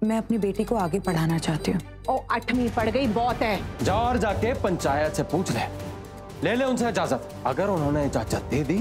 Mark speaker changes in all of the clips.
Speaker 1: मैं अपनी बेटी को आगे पढ़ाना चाहती हूँ।
Speaker 2: ओ 8वीं पढ़ गई, बहुत है।
Speaker 3: जा और जाके पंचायत से पूछ ले उनसे इजाजत। अगर उन्होंने इजाजत दे दी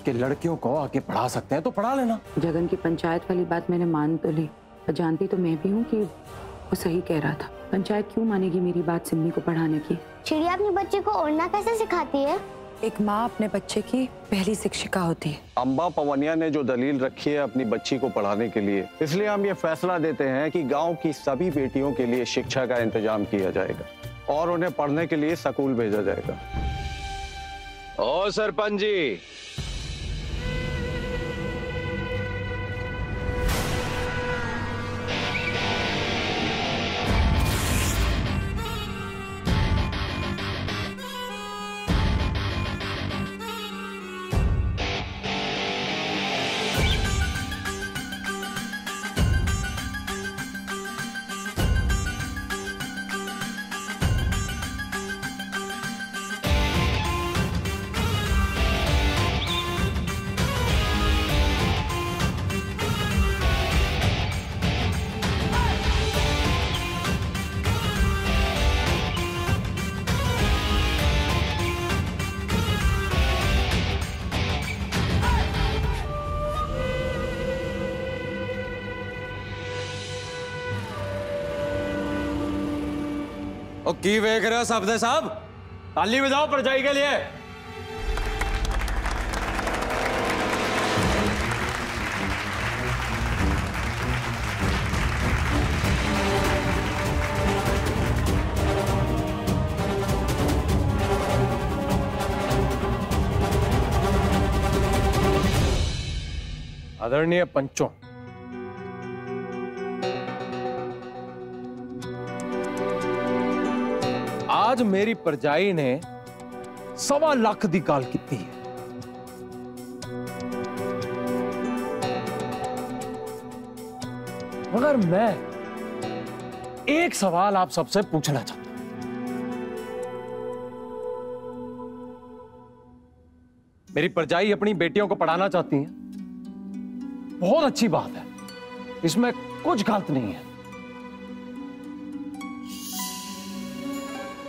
Speaker 3: कि लड़कियों को आगे पढ़ा सकते हैं तो पढ़ा लेना।
Speaker 1: जगन की पंचायत वाली बात मैंने मान तो ली, और जानती तो मैं भी हूँ कि वो सही कह रहा था। पंचायत क्यों मानेगी मेरी बात सिम्मी को पढ़ाने की?
Speaker 4: चिड़िया अपने बच्चे को उड़ना कैसे सिखाती है?
Speaker 1: एक माँ अपने बच्चे की पहली शिक्षिका होती है।
Speaker 5: अम्बा पवनिया ने जो दलील रखी है अपनी बच्ची को पढ़ाने के लिए, इसलिए हम ये फैसला देते हैं कि गांव की सभी बेटियों के लिए शिक्षा का इंतजाम किया जाएगा और उन्हें पढ़ने के लिए स्कूल भेजा जाएगा।
Speaker 6: ओ सरपंच जी,
Speaker 3: की वेख रहे हो सबदे साहब? ताली बजाओ परछाई के लिए। आदरणीय पंचों, आज मेरी परजाई ने 1.25 लाख दी गाल की है। मगर मैं एक सवाल आप सबसे पूछना चाहता हूं। मेरी परजाई अपनी बेटियों को पढ़ाना चाहती हैं, बहुत अच्छी बात है, इसमें कुछ गलत नहीं है।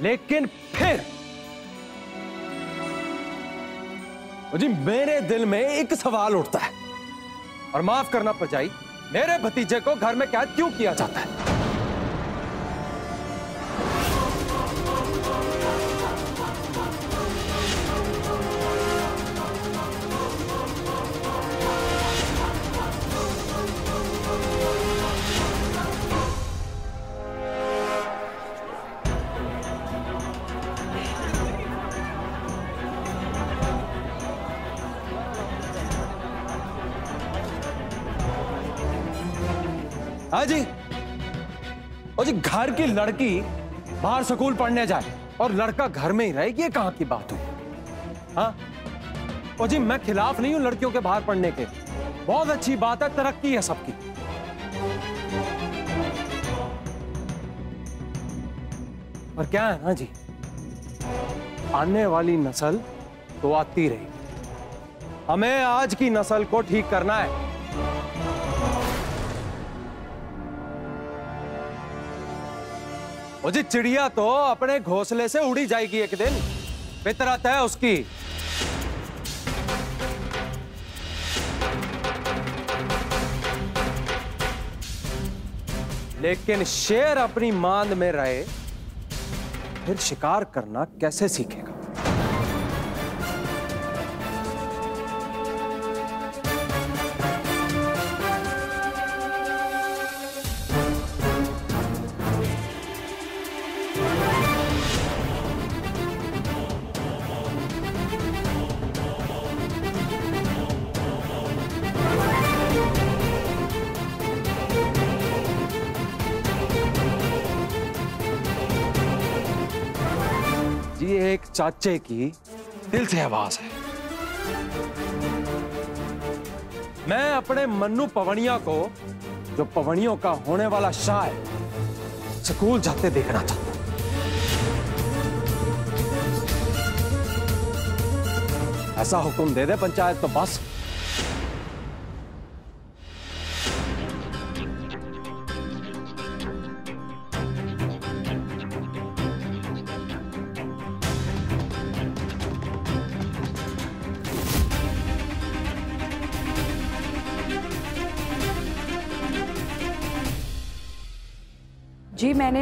Speaker 3: लेकिन फिर जी मेरे दिल में एक सवाल उठता है, और माफ करना परजाई, मेरे भतीजे को घर में कैद क्यों किया जाता है? हाँ जी, और जी घर की लड़की बाहर स्कूल पढ़ने जाए और लड़का घर में ही रहे, ये कहाँ की बात हुई? हाँ, और जी मैं खिलाफ नहीं हूं लड़कियों के बाहर पढ़ने के, बहुत अच्छी बात है, तरक्की है सबकी। पर क्या है ना जी, आने वाली नस्ल तो आती रहेगी, हमें आज की नस्ल को ठीक करना है। वो जी चिड़िया तो अपने घोंसले से उड़ी जाएगी एक दिन, फितरत है उसकी। लेकिन शेर अपनी मांद में रहे फिर शिकार करना कैसे सीखेगा? ये एक चाचे की दिल से आवाज है। मैं अपने मन्नू पवनिया को, जो पवनियों का होने वाला शाह है, स्कूल जाते देखना चाहता हूं। ऐसा हुक्म दे दे पंचायत तो बस।
Speaker 1: जी मैंने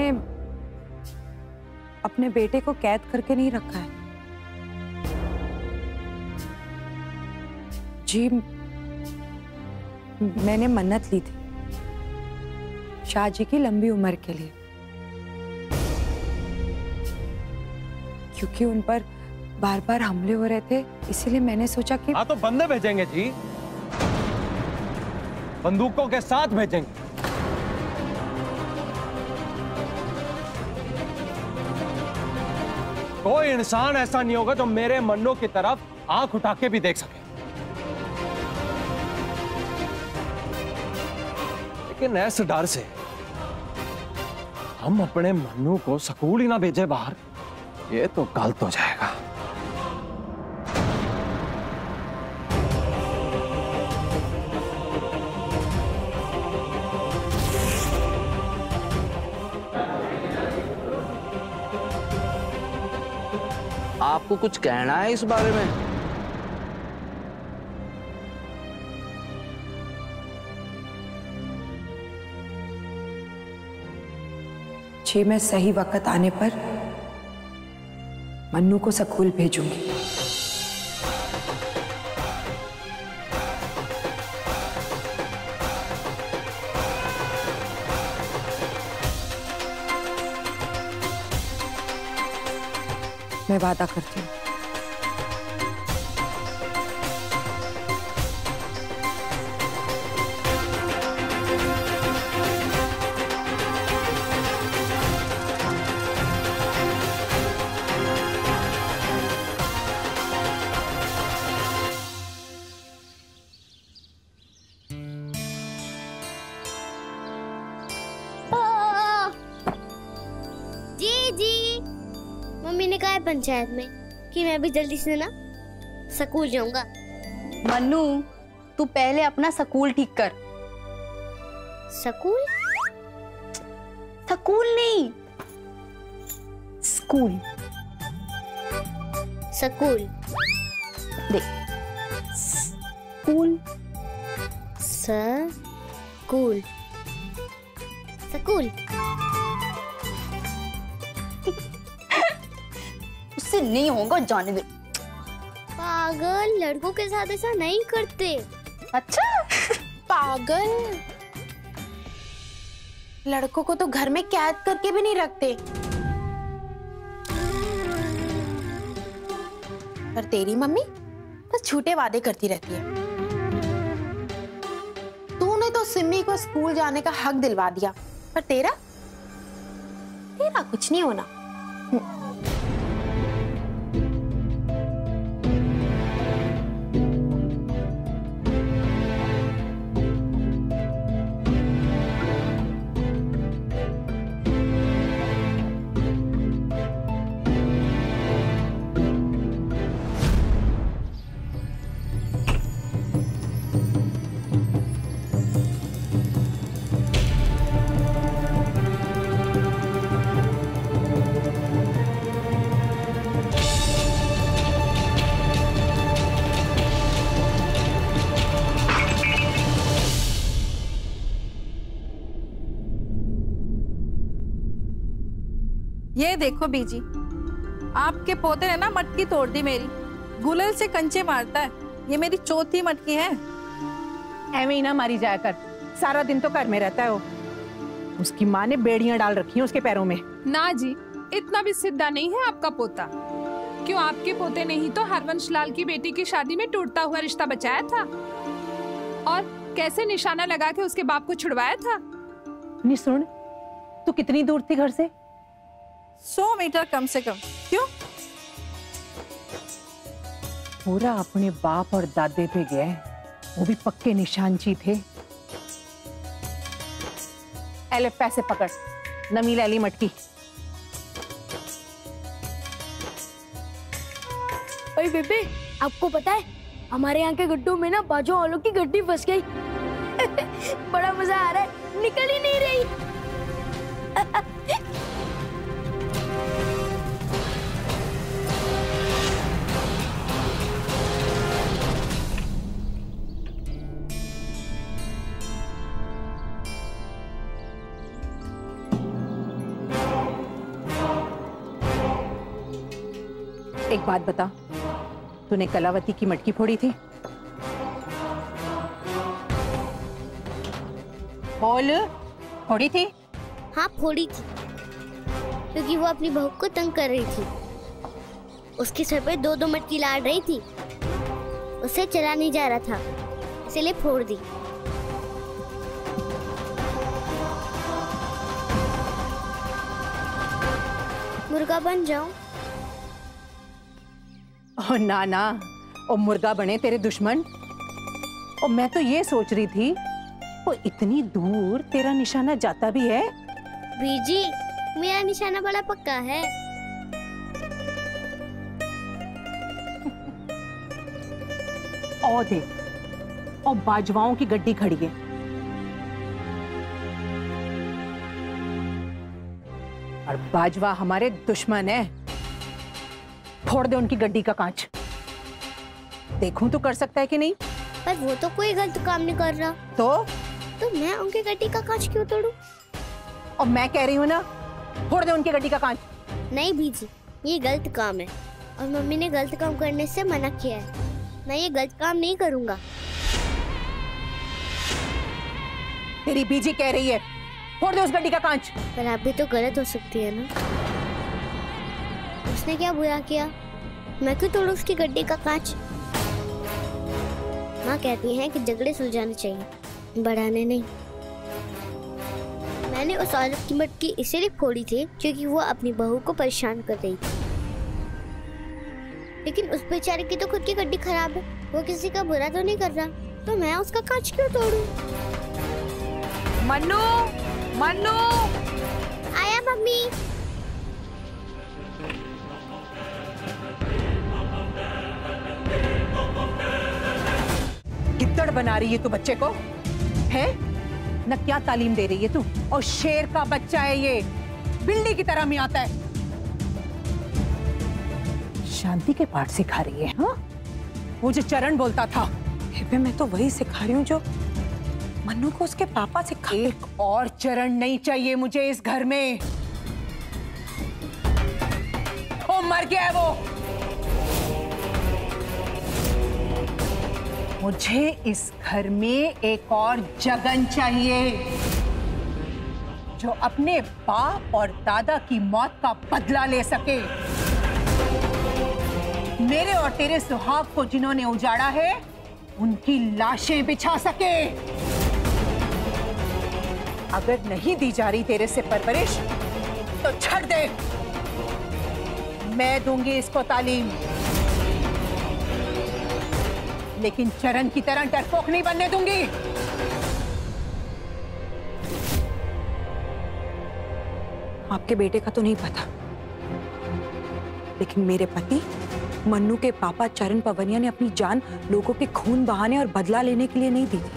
Speaker 1: अपने बेटे को कैद करके नहीं रखा है जी। मैंने मन्नत ली थी शाह जी की लंबी उम्र के लिए, क्योंकि उन पर बार बार हमले हो रहे थे, इसीलिए मैंने सोचा कि
Speaker 3: हाँ तो बंदे भेजेंगे जी, बंदूकों के साथ भेजेंगे। कोई इंसान ऐसा नहीं होगा जो मेरे मन्नू की तरफ आंख उठा के भी देख सके। लेकिन ऐसे डर से हम अपने मन्नू को स्कूल ही ना भेजे बाहर, ये तो गलत हो जाएगा।
Speaker 7: आपको कुछ कहना है इस बारे में?
Speaker 1: जी मैं सही वक्त आने पर मन्नू को स्कूल भेजूंगी। मैं वादा करती हूँ।
Speaker 4: मम्मी ने कहा है पंचायत में कि मैं भी जल्दी से ना स्कूल जाऊंगा।
Speaker 8: मन्नू तू पहले अपना स्कूल ठीक कर।
Speaker 4: स्कूल?
Speaker 8: स्कूल नहीं, स्कूल।
Speaker 4: स्कूल
Speaker 8: देख, स्कूल
Speaker 4: स्कूल स्कूल
Speaker 8: उससे नहीं होगा, जाने दे।
Speaker 4: पागल, लड़कों के साथ ऐसा नहीं करते।
Speaker 8: अच्छा
Speaker 9: पागल, लड़कों को तो घर में कैद करके भी नहीं रखते। पर तेरी मम्मी बस झूठे वादे करती रहती है। तूने तो सिमी को स्कूल जाने का हक दिलवा दिया, पर तेरा कुछ नहीं होना।
Speaker 10: ये देखो बीजी, आपके पोते ने ना मटकी तोड़ दी मेरी। गुलल से कंचे मारता है, ये मेरी चौथी मटकी है।
Speaker 2: एਵੇਂ ही ना मारी जाया कर, सारा दिन तो घर में रहता है वो। उसकी माँ ने बेड़ियां डाल रखी हैं उसके पैरों में।
Speaker 11: ना जी, इतना भी सीधा नहीं है आपका पोता। क्यों, आपके पोते ने ही तो हरवंश लाल की बेटी की शादी में टूटता हुआ रिश्ता बचाया था, और कैसे निशाना लगा के उसके बाप को छुड़वाया था।
Speaker 2: नहीं सुन, तू कितनी दूर थी घर से?
Speaker 10: 100 मीटर कम से कम। क्यों?
Speaker 2: पूरा अपने बाप और दादे पे गए, वो भी पक्के निशानची थे। एले पैसे पकड़, नमी लैली मटकी।
Speaker 4: ओए बेबे, आपको पता है हमारे यहाँ के गड्ढों में ना बाजू वालों की गड्डी फंस गई। बड़ा मजा आ रहा है, निकल ही नहीं रही।
Speaker 2: एक बात बता, तूने कलावती की मटकी फोड़ी थी? बोल, फोड़ी थी?
Speaker 4: हाँ फोड़ी थी, क्योंकि वो अपनी बहू को तंग कर रही थी। उसके सर पे 2-2 मटकी लाड़ रही थी, उसे चला नहीं जा रहा था, इसलिए फोड़ दी। मुर्गा बन जाऊं?
Speaker 2: ओ ना ना, ओ मुर्गा बने तेरे दुश्मन। और मैं तो ये सोच रही थी, वो इतनी दूर तेरा निशाना जाता भी है?
Speaker 4: बीजी, मेरा निशाना बड़ा पक्का है।
Speaker 2: और देख, और बाजवाओं की गड्डी खड़ी है। और बाजवा हमारे दुश्मन है। फोड़ दे उनकी गड्डी का कांच। देखूं तो कर सकता है कि नहीं?
Speaker 4: पर वो तो कोई गलत काम नहीं कर रहा। तो मैं उनकी गड्डी का कांच क्यों तोड़ूं?
Speaker 2: और मैं कह रही हूँ ना, फोड़ दे उनकी गड्डी का कांच।
Speaker 4: नहीं बीजी, ये गलत काम है और मम्मी ने गलत काम करने से मना किया है। मैं ये गलत काम नहीं करूँगा।
Speaker 2: तेरी बीजी कह रही है, फोड़ दे उस गड्डी का कांच।
Speaker 4: पर आप भी तो गलत हो सकती है ना। उसने क्या बुरा किया? मैं क्यों तोड़ूं उसकी गड्डी का कांच? माँ कहती हैं कि झगड़े सुलझाने चाहिए, बढ़ाने नहीं। मैंने उस औरत की मटकी इसलिए फोड़ी थी क्योंकि वो अपनी बहू को परेशान कर रही थी। लेकिन उस बेचारे की तो खुद की गड्डी खराब है, वो किसी का बुरा तो नहीं कर रहा, तो मैं उसका कांच क्यों तोड़ूं?
Speaker 2: मन्नू, मन्नू!
Speaker 4: आया मम्मी।
Speaker 2: गिद्दड़ बना रही है तू बच्चे को, है न? क्या तालीम दे रही है तू? और शेर का बच्चा है ये, बिल्ली की तरह में आता है। शांति के पाठ सिखा रही है। हाँ, वो जो चरण बोलता था।
Speaker 1: बेबे मैं तो वही सिखा रही हूँ जो मन्नू को उसके पापा सिखा।
Speaker 2: एक और चरण नहीं चाहिए मुझे इस घर में। वो मर गया है वो। मुझे इस घर में एक और जगन चाहिए जो अपने बाप और दादा की मौत का बदला ले सके। मेरे और तेरे सुहाग को जिन्होंने उजाड़ा है, उनकी लाशें बिछा सके। अगर नहीं दी जा रही तेरे से परवरिश, तो छड़ दे, मैं दूंगी इसको तालीम। लेकिन चरण की तरह डरपोक नहीं बनने दूंगी।
Speaker 1: आपके बेटे का तो नहीं पता, लेकिन मेरे पति मन्नू के पापा चरण पवनिया ने अपनी जान लोगों के खून बहाने और बदला लेने के लिए नहीं दी थी,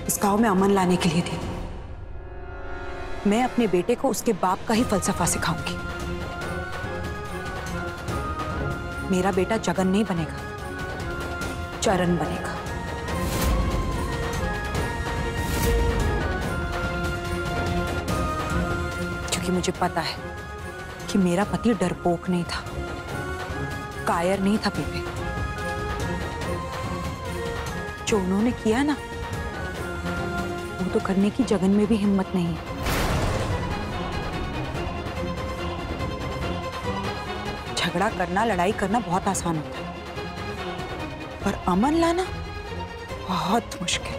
Speaker 1: इस गांव में अमन लाने के लिए थी। मैं अपने बेटे को उसके बाप का ही फलसफा सिखाऊंगी। मेरा बेटा जगन नहीं बनेगा, चरण बनेगा। क्योंकि मुझे पता है कि मेरा पति डरपोक नहीं था, कायर नहीं था बेबे। जो उन्होंने किया ना, वो तो करने की जगन में भी हिम्मत नहीं है। झगड़ा करना, लड़ाई करना बहुत आसान होता है, पर अमन लाना बहुत मुश्किल।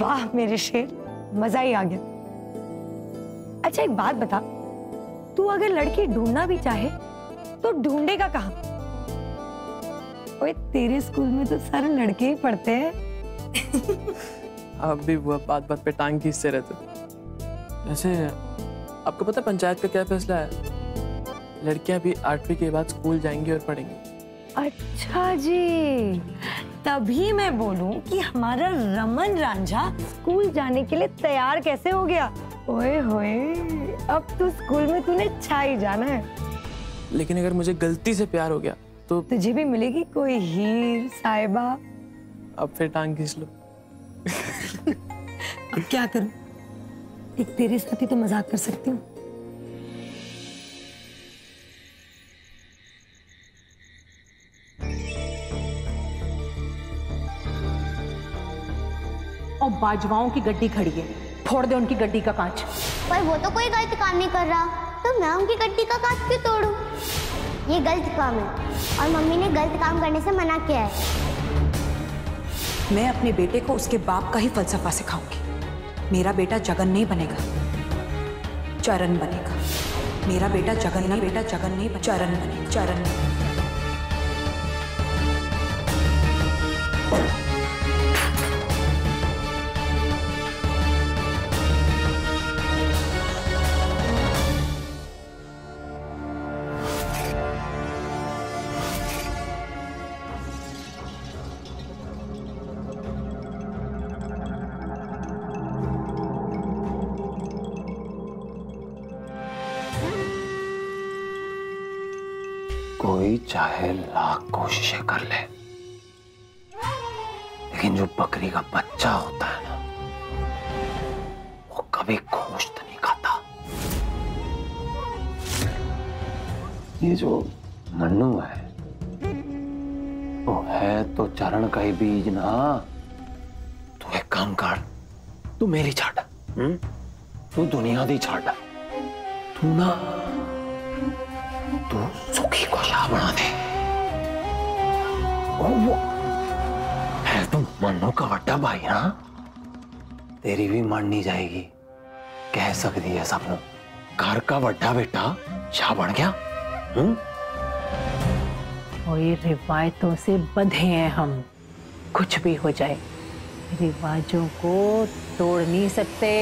Speaker 12: वाह मेरे शेर, मजा ही आ गया। अच्छा एक बात बता, तू अगर लड़की ढूंढना भी चाहे तो ढूंढेगा कहाँ? ओए तेरे स्कूल में तो सारे लड़के ही पढ़ते हैं।
Speaker 13: अब भी वो बात बात पे टांग खींचते रहते। वैसे आपको पता पंचायत का क्या फैसला है? लड़कियां भी 8वीं के बाद स्कूल जाएंगी और पढ़ेंगी।
Speaker 12: अच्छा जी, तभी मैं बोलूं कि हमारा रमन रांझा स्कूल जाने के लिए तैयार कैसे हो गया। ओए होए, अब तो स्कूल में तूने छाई जाना है।
Speaker 13: लेकिन अगर मुझे गलती से प्यार हो गया तो
Speaker 12: तुझे भी मिलेगी कोई हीर साहिबा।
Speaker 13: अब फिर टांग खींच लो।
Speaker 12: अब क्या करूं, एक तेरे साथ ही तो मजाक कर सकती हूँ।
Speaker 2: और बाजवाओं की गड्डी खड़ी है, फोड़ दे उनकी गड्डी का कांच।
Speaker 4: पर वो तो कोई गलत काम नहीं कर रहा, तो मैं उनकी गड्डी का कांच क्यों तोड़ूं? ये गलत काम है और मम्मी ने गलत काम करने से मना किया है।
Speaker 2: मैं अपने बेटे को उसके बाप का ही फलसफा सिखाऊंगी। मेरा बेटा जगन नहीं बनेगा, चरण बनेगा। मेरा बेटा जगन नहीं चरण बनेगा, चरण।
Speaker 7: कोई चाहे लाख कोशिशें कर ले, लेकिन जो बकरी का बच्चा होता है ना, वो कभी गोश्त नहीं खाता। ये जो मन्नू है, वो है तो चरण का ही बीज ना। तू एक काम कर, तू मेरी छाट, तू दुनिया दी छाट, तू ना तू सुखी को शाह बना दे। वो है तू मन्नू का बड़ा भाई ना, तेरी भी माननी जाएगी। कह सकती है सबनों, घर का बड़ा बेटा शाह बन गया।
Speaker 2: और ये रिवायतों से बंधे हैं हम, कुछ भी हो जाए रिवाजों को तोड़ नहीं सकते,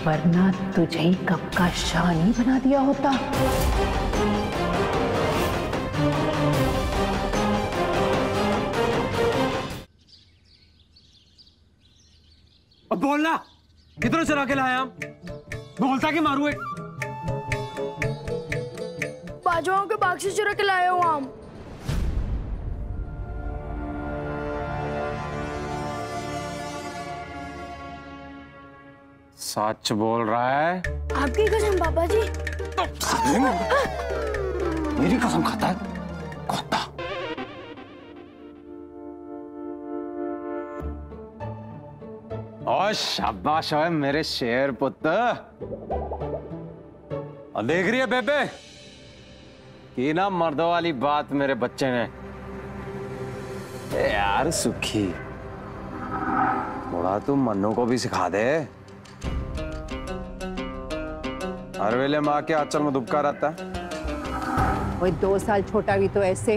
Speaker 2: वरना तुझे ही कब का शाह नहीं बना दिया होता।
Speaker 3: अब बोलना, किधरों चला के लाया? बोलता कि मारू एक?
Speaker 14: बाजवाओं के बाग से चुरा के लाए हो आम।
Speaker 3: सच बोल रहा है?
Speaker 14: आपकी कसम पापा जी।
Speaker 7: मेरी कसम खाता है कुत्ता।
Speaker 3: और शाबाश है मेरे शेर पुत्र। और देख रही है बेबे कि ना मर्दों वाली बात मेरे बच्चे ने। यार सुखी, थोड़ा तू मन्नू को भी सिखा दे। हर वेले माँ के आंचल में दुबका रहता है।
Speaker 2: वही 2 साल छोटा भी तो ऐसे,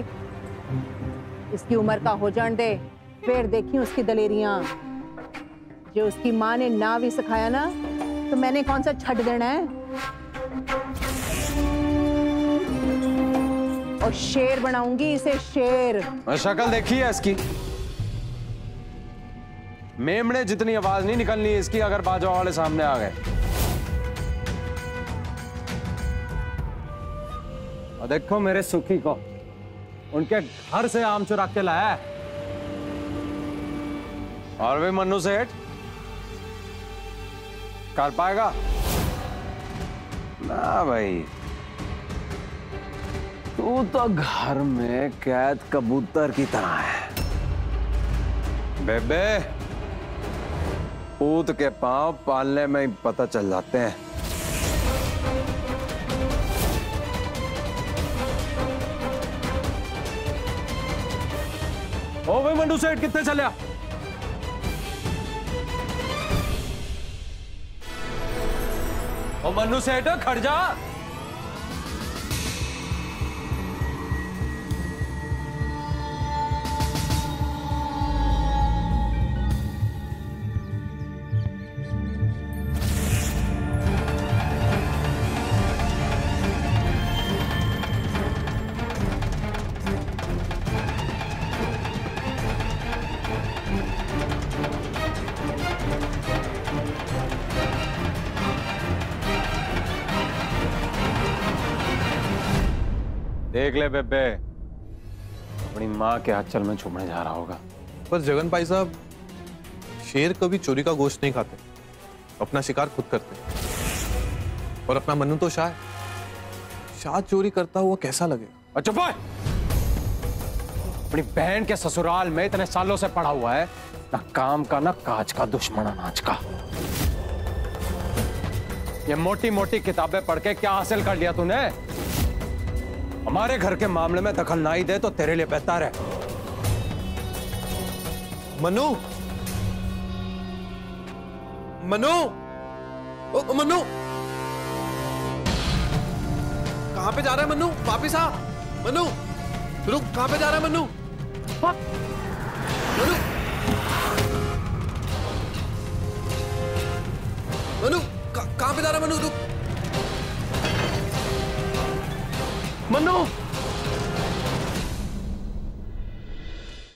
Speaker 2: इसकी उम्र का हो जान दे, फिर देखी उसकी दलेरियां। जो उसकी माँ ने ना भी सिखाया ना, तो मैंने कौन सा छट देना है। और शेर बनाऊंगी इसे, शेर।
Speaker 3: शक्ल देखी है इसकी, मेमने जितनी आवाज नहीं निकलनी है इसकी अगर बाजवा वाले सामने आ गए। और देखो मेरे सुखी को, उनके घर से आम चुरा के लाया है। और भी मन्नू सेठ कर पाएगा ना भाई। तू तो घर में कैद कबूतर की तरह है बेबे। पूत के पांव पालने में ही पता चल जाते हैं। ओ भाई मंडू सेठ कितने चलिया? ओ मन्नू सेठ खड़ जा। देख ले बेबे, अपनी माँ के आंचल में छुपने जा रहा होगा।
Speaker 15: पर जगन भाई साहब, शेर कभी चोरी का गोश्त नहीं खाते, अपना शिकार खुद करते। और अपना मन्नू तो शाह चोरी करता हुआ कैसा लगेगा?
Speaker 3: चुप है। अपनी बहन के ससुराल में इतने सालों से पड़ा हुआ है, ना काम का ना काज का, दुश्मन अनाज का। ये मोटी मोटी किताबें पढ़ के क्या हासिल कर लिया तूने? हमारे घर के मामले में दखल ना ही दे तो तेरे लिए बेहतर है।
Speaker 15: मन्नू, मन्नू, ओ मन्नू, कहां पे जा रहा है मन्नू? वापिस आ मन्नू, रुक, कहां पे जा रहा है मन्नू? मन्नू, मन्नू, कहां पे जा रहा है मन्नू? रुक मन्नू।